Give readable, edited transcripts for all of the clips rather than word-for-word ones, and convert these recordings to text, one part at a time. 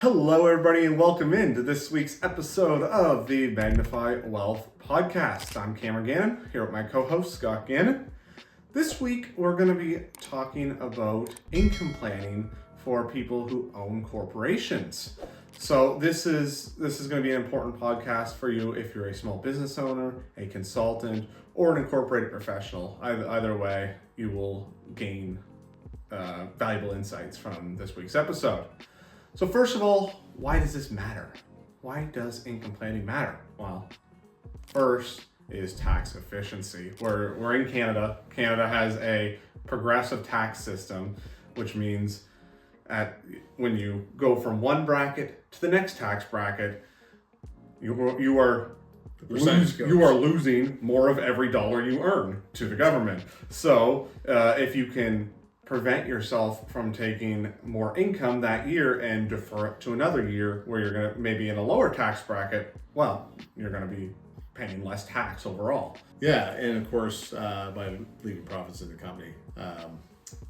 Hello, everybody, and welcome into this week's episode of the Magnify Wealth Podcast. I'm Cameron Gannon, here with my co-host, Scott Gannon. This week, we're going to be talking about income planning for people who own corporations. So this is going to be an important podcast for you if you're a small business owner, a consultant, or an incorporated professional. Either way, you will gain valuable insights from this week's episode. So first of all, why does this matter? Why does income planning matter? Well, first is tax efficiency. We're in Canada. Canada has a progressive tax system, which means when you go from one bracket to the next tax bracket, you are losing more of every dollar you earn to the government. So if you can prevent yourself from taking more income that year and defer it to another year where you're going to maybe in a lower tax bracket, well, you're going to be paying less tax overall. Yeah, and of course, by leaving profits in the company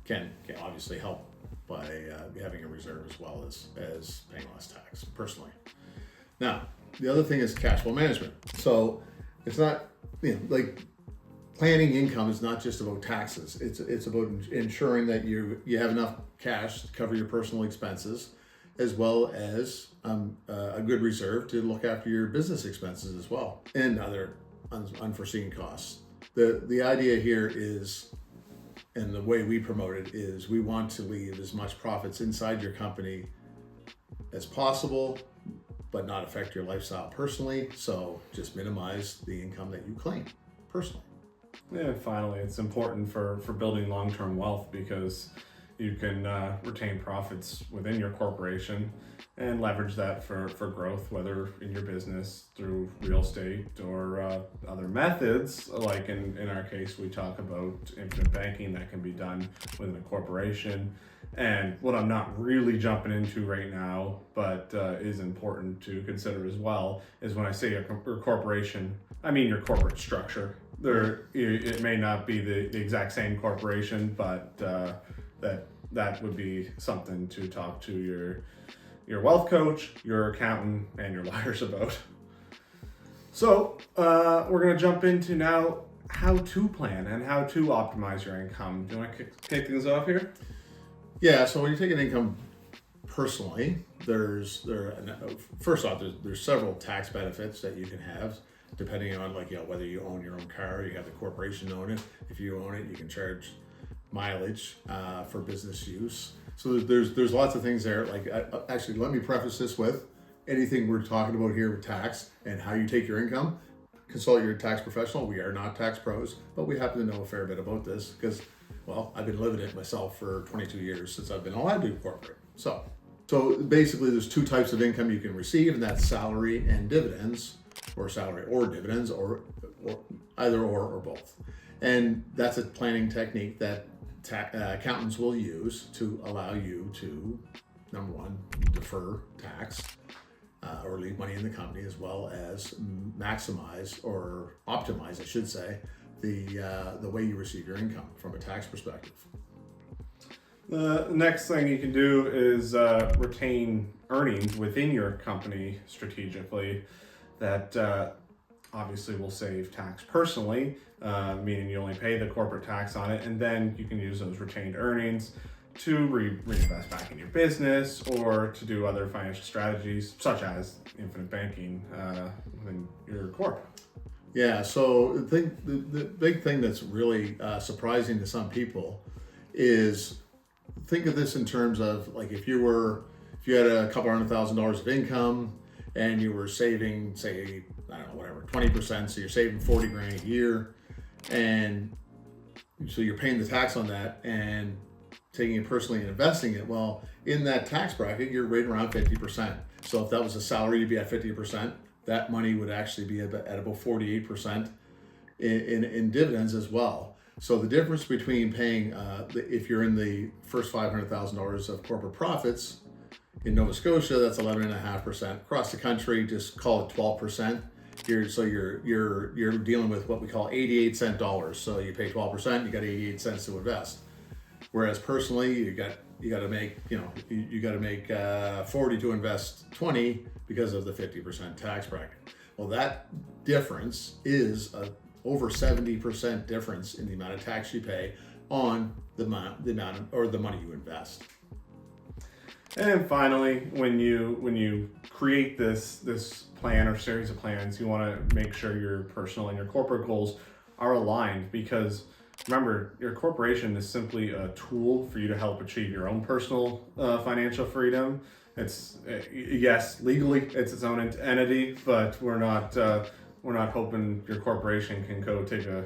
can obviously help by having a reserve as well as paying less tax personally. Now, the other thing is cash flow management. So it's not, like planning income is not just about taxes. It's about ensuring that you have enough cash to cover your personal expenses, as well as a good reserve to look after your business expenses as well, and other unforeseen costs. The idea here is, and the way we promote it is, we want to leave as much profits inside your company as possible, but not affect your lifestyle personally. So just minimize the income that you claim personally. And finally, it's important for building long-term wealth because you can retain profits within your corporation and leverage that for growth, whether in your business through real estate or other methods. Like in our case, we talk about infinite banking that can be done within a corporation. And what I'm not really jumping into right now, but is important to consider as well, is when I say a corporation, I mean your corporate structure. It may not be the exact same corporation, but that would be something to talk to your wealth coach, your accountant, and your lawyers about. So we're going to jump into now how to plan and how to optimize your income. Do you want to kick things off here? Yeah, so when you take an income personally, there's several tax benefits that you can have, depending on whether you own your own car, you have the corporation own it. If you own it, you can charge mileage for business use. So there's lots of things there. Actually, let me preface this with anything we're talking about here with tax and how you take your income. Consult your tax professional. We are not tax pros, but we happen to know a fair bit about this because, well, I've been living it myself for 22 years since I've been allowed to do corporate. So basically, there's two types of income you can receive, and that's salary and dividends, or salary or dividends, or either or both. And that's a planning technique that accountants will use to allow you to, number one, defer tax or leave money in the company, as well as maximize or optimize, I should say, the way you receive your income from a tax perspective. The next thing you can do is retain earnings within your company strategically that obviously will save tax personally, meaning you only pay the corporate tax on it, and then you can use those retained earnings to reinvest back in your business or to do other financial strategies such as infinite banking within your corp. Yeah, so the big thing that's really surprising to some people is, think of this in terms of if you had a couple $100,000 of income and you were saving, say, 20%, so you're saving $40,000 a year, and so you're paying the tax on that and taking it personally and investing it. Well, in that tax bracket, you're right around 50%. So if that was a salary, you'd be at 50%. That money would actually be at about 48% in dividends as well. So the difference between paying, if you're in the first $500,000 of corporate profits, in Nova Scotia, that's 11.5%. Across the country, just call it 12%. You're dealing with what we call 88-cent dollars. So you pay 12%, you got 88 cents to invest. Whereas personally, you got you got to make, you got to make 40 to invest 20 because of the 50% tax bracket. Well, that difference is over 70% difference in the amount of tax you pay on the amount or the money you invest. And finally, when you create this plan or series of plans, you want to make sure your personal and your corporate goals are aligned, because remember, your corporation is simply a tool for you to help achieve your own personal financial freedom. It's yes, legally it's its own entity, but we're not hoping your corporation can go take a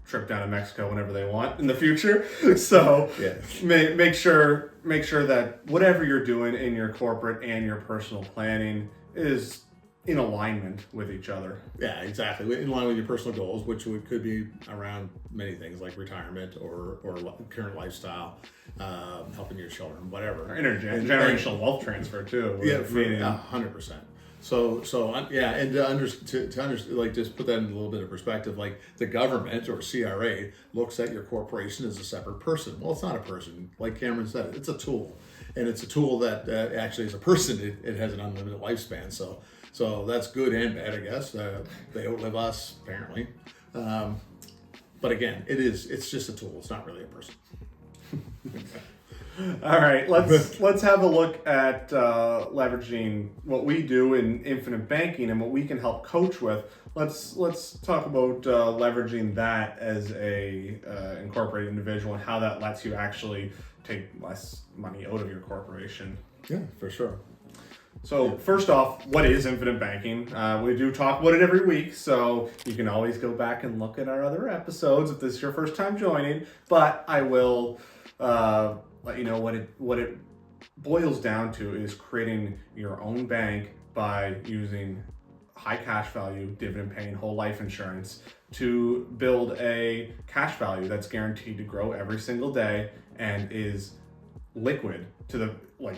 trip down to Mexico whenever they want in the future. So Yeah. make sure that whatever you're doing in your corporate and your personal planning is in alignment with each other. Yeah, exactly. In line with your personal goals, which could be around many things like retirement or current lifestyle, helping your children, whatever. Or intergenerational wealth transfer too. Yeah, 100%. So yeah, and to like just put that in a little bit of perspective, like the government or CRA looks at your corporation as a separate person. Well, it's not a person. Like Cameron said, it's a tool, and it's a tool that actually as a person, it has an unlimited lifespan. So that's good and bad, I guess. They outlive us apparently, but again, it's just a tool. It's not really a person. All right, let's have a look at leveraging what we do in infinite banking and what we can help coach with. Let's talk about leveraging that as a incorporated individual and how that lets you actually take less money out of your corporation. Yeah, for sure. So first off, what is infinite banking? We do talk about it every week, so you can always go back and look at our other episodes if this is your first time joining. But I will let you know what it boils down to is creating your own bank by using high cash value, dividend paying whole life insurance to build a cash value that's guaranteed to grow every single day and is liquid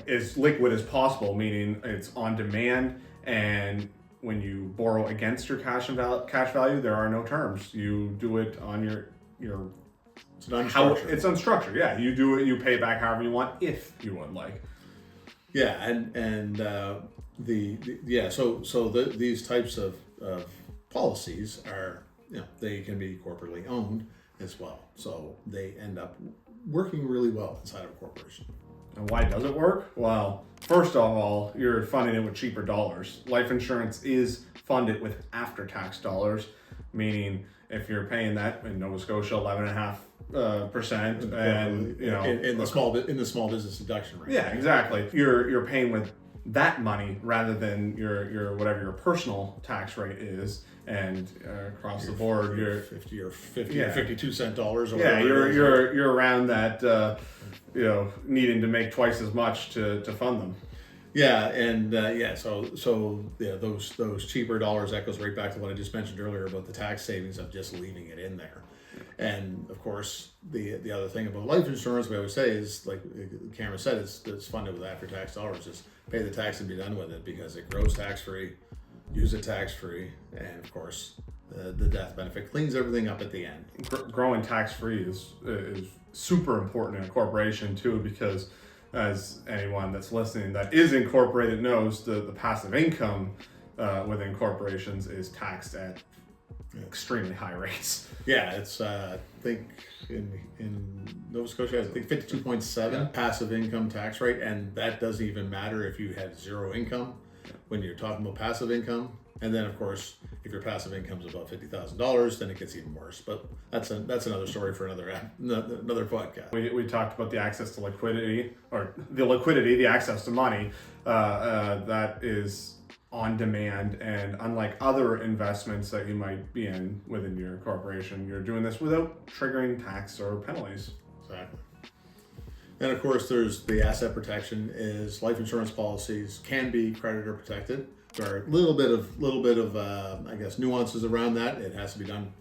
as liquid as possible, meaning it's on demand, and when you borrow against your cash value, there are no terms. You do it on your It's unstructured. it's unstructured. Yeah, you do it. You pay back however you want, if you would like. Yeah, and these types of policies are, they can be corporately owned as well. So they end up working really well inside of a corporation. And why does it work? Well, first of all, you're funding it with cheaper dollars. Life insurance is funded with after-tax dollars, meaning if you're paying that in Nova Scotia, 11.5%, and in the small business deduction rate. Yeah, exactly. You're paying with that money rather than your whatever your personal tax rate is, and across the board you're 50 or 52 cent dollars. Or whatever you're around that. Needing to make twice as much to fund them. Yeah, and those cheaper dollars, that goes right back to what I just mentioned earlier about the tax savings of just leaving it in there. And of course, the other thing about life insurance, we always say, is like Cameron said, it's funded with after tax dollars. Just pay the tax and be done with it, because it grows tax free, use it tax free, and of course, the death benefit cleans everything up at the end. Growing tax free is super important in a corporation too, because as anyone that's listening that is incorporated knows, the passive income within corporations is taxed at extremely high rates. Yeah, it's I think in Nova Scotia, I think 52.7 passive income tax rate, and that doesn't even matter if you had zero income when you're talking about passive income. And then, of course, if your passive income is above $50,000, then it gets even worse. But that's another story for another podcast. We talked about the access to liquidity, or the access to money that is on demand, and unlike other investments that you might be in within your corporation, you're doing this without triggering tax or penalties. Exactly. And of course, there's the asset protection. Is life insurance policies can be creditor protected. There are a little bit of I guess nuances around that. It has to be done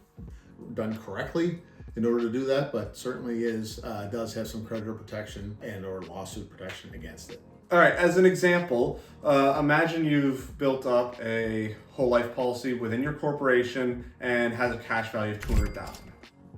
correctly in order to do that, but certainly does have some creditor protection and or lawsuit protection against it. All right, as an example, imagine you've built up a whole life policy within your corporation and has a cash value of $200,000.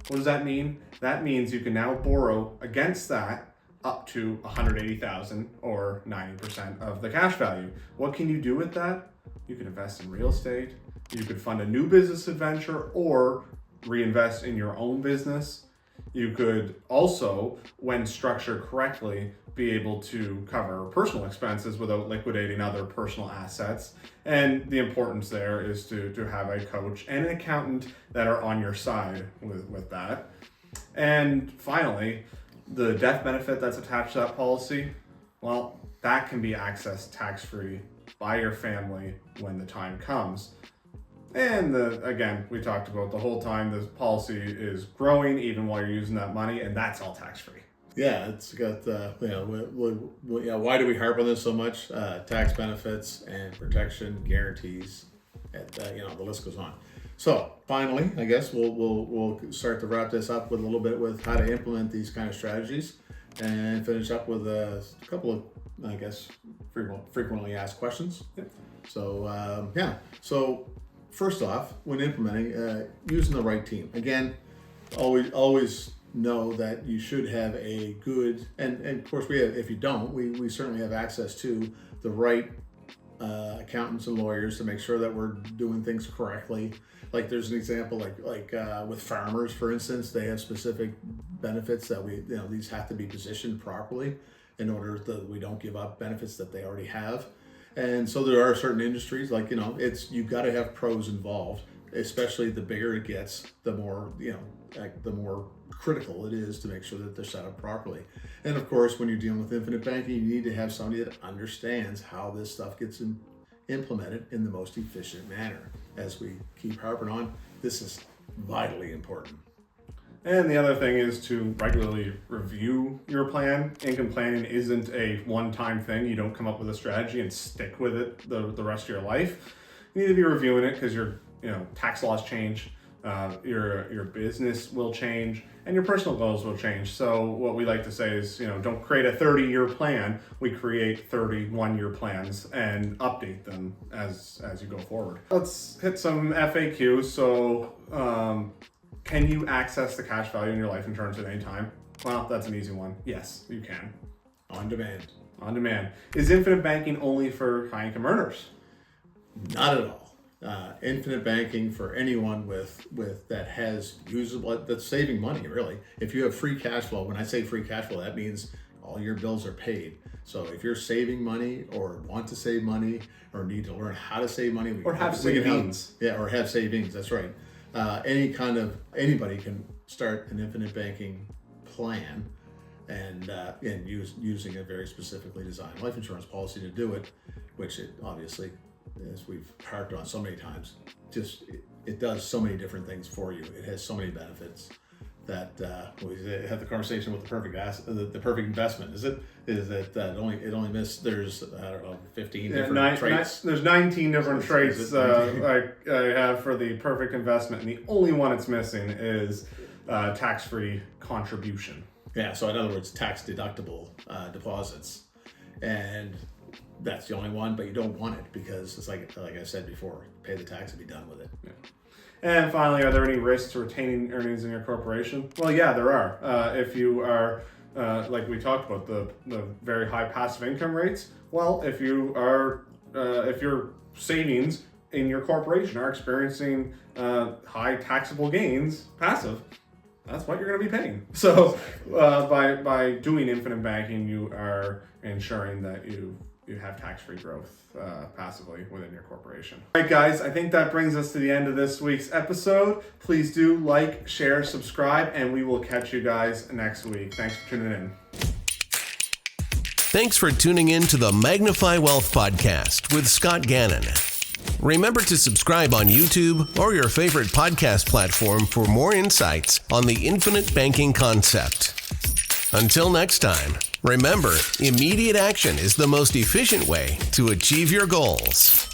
What does that mean? That means you can now borrow against that up to $180,000 or 90% of the cash value. What can you do with that? You can invest in real estate. You could fund a new business adventure or reinvest in your own business. You could also, when structured correctly, be able to cover personal expenses without liquidating other personal assets. And the importance there is to have a coach and an accountant that are on your side with that. And finally, the death benefit that's attached to that policy, well, that can be accessed tax-free by your family when the time comes. And again, we talked about the whole time this policy is growing even while you're using that money, and that's all tax-free. Yeah, it's got, why do we harp on this so much? Tax benefits and protection, guarantees, and, the list goes on. So finally, I guess we'll start to wrap this up with a little bit with how to implement these kind of strategies and finish up with a couple of, I guess, frequently asked questions. Yep. So, So first off, when implementing, using the right team. Again, always know that you should have a good, and of course we have, if you don't, we certainly have access to the right accountants and lawyers to make sure that we're doing things correctly. Like there's an example, like with farmers, for instance, they have specific benefits that these have to be positioned properly in order that we don't give up benefits that they already have. And so there are certain industries, like, you've got to have pros involved, especially the bigger it gets, the more, the more critical it is to make sure that they're set up properly. And of course, when you're dealing with infinite banking, you need to have somebody that understands how this stuff gets implemented in the most efficient manner. As we keep harping on, this is vitally important. And the other thing is to regularly review your plan. Income planning isn't a one-time thing. You don't come up with a strategy and stick with it the rest of your life. You need to be reviewing it because your tax laws change, your business will change, and your personal goals will change. So what we like to say is, don't create a 30-year plan. We create 31-year plans and update them as you go forward. Let's hit some FAQs. So, can you access the cash value in your life insurance at any time? Well, that's an easy one. Yes, you can. On demand. On demand. Is infinite banking only for high income earners? Not at all. Infinite banking for anyone with that has usable, that's saving money, really. If you have free cash flow, when I say free cash flow, that means all your bills are paid. So if you're saving money or want to save money or need to learn how to save money, or have savings. Or have savings, that's right. Anybody can start an infinite banking plan and using a very specifically designed life insurance policy to do it, which it obviously, as we've harped on so many times, it does so many different things for you. It has so many benefits that we have the conversation with the perfect investment. Is it it only missed, there's 15 different traits. There's 19 different traits I have for the perfect investment, and the only one it's missing is tax-free contribution. Yeah, so in other words, tax deductible deposits, and that's the only one, but you don't want it because it's like I said before, pay the tax and be done with it. Yeah. And finally, are there any risks to retaining earnings in your corporation? Well, yeah, there are. If you are, like we talked about, the very high passive income rates. Well, if your savings in your corporation are experiencing high taxable gains, passive, that's what you're going to be paying. So, by doing infinite banking, you are ensuring that you have tax-free growth passively within your corporation. All right, guys, I think that brings us to the end of this week's episode. Please do like, share, subscribe, and we will catch you guys next week. Thanks for tuning in. Thanks for tuning in to the Magnify Wealth Podcast with Scott Gannon. Remember to subscribe on YouTube or your favorite podcast platform for more insights on the infinite banking concept. Until next time, remember, immediate action is the most efficient way to achieve your goals.